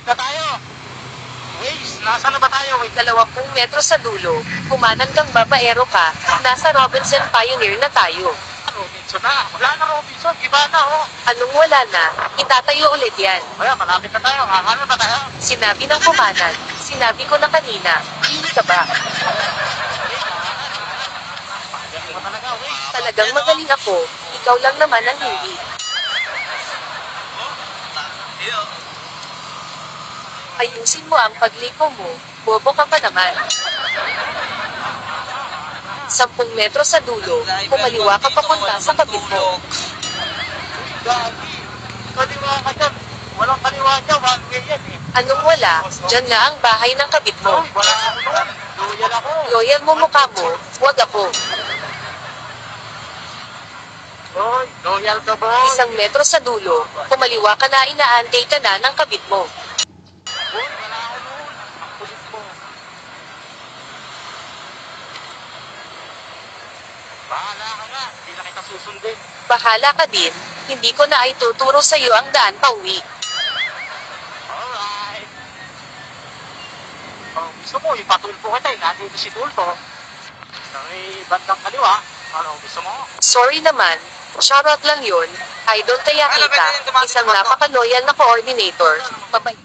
na tayo. Waze, nasa na ba tayo? Wait, 20 metro sa dulo, kumanan kang babaero ka, nasa Robinson Pioneer na tayo. Robinson na. Wala na Robinson, iba na oh. Anong wala na? Itatayo ulit yan. Kaya malapit na tayo. Ano ba tayo? Sinabi ng kumanan, sinabi ko na kanina, hindi ka ba? Magaling mo talaga, Waze. Talagang magaling ako, ikaw lang naman ang hindi. Ayusin mo ang pagliko mo, bobo ka pa naman. 10 metro sa dulo, kumaliwa ka papunta sa kabit mo. Gagi. Kaliwa ka dyan. Walang kaliwa dyan. One way yan eh. Anong wala? Diyan na ang bahay ng kabit mo. Uy, wala ako doon. Loyal ako. Loyal mo mukha mo, wag ako. Boy, loyal ka boy. 1 metro sa dulo, kumaliwa ka na inaantay ka na ng kabit mo. Boy, wala ako doon. Ang kulit mo. Bahala ka nga. Hindi na kita susundin. Bahala ka din, hindi ko na ay tuturo sa iyo ang daan pauwi. Alright. Oh, gusto mo, ipatulpo kita eh. Nandito si Tulpo. Sa may bandang kaliwa. Ano, gusto mo? Sorry naman, shoutout lang yun, idol kaya kita, isang napaka-loyal na coordinator, babay.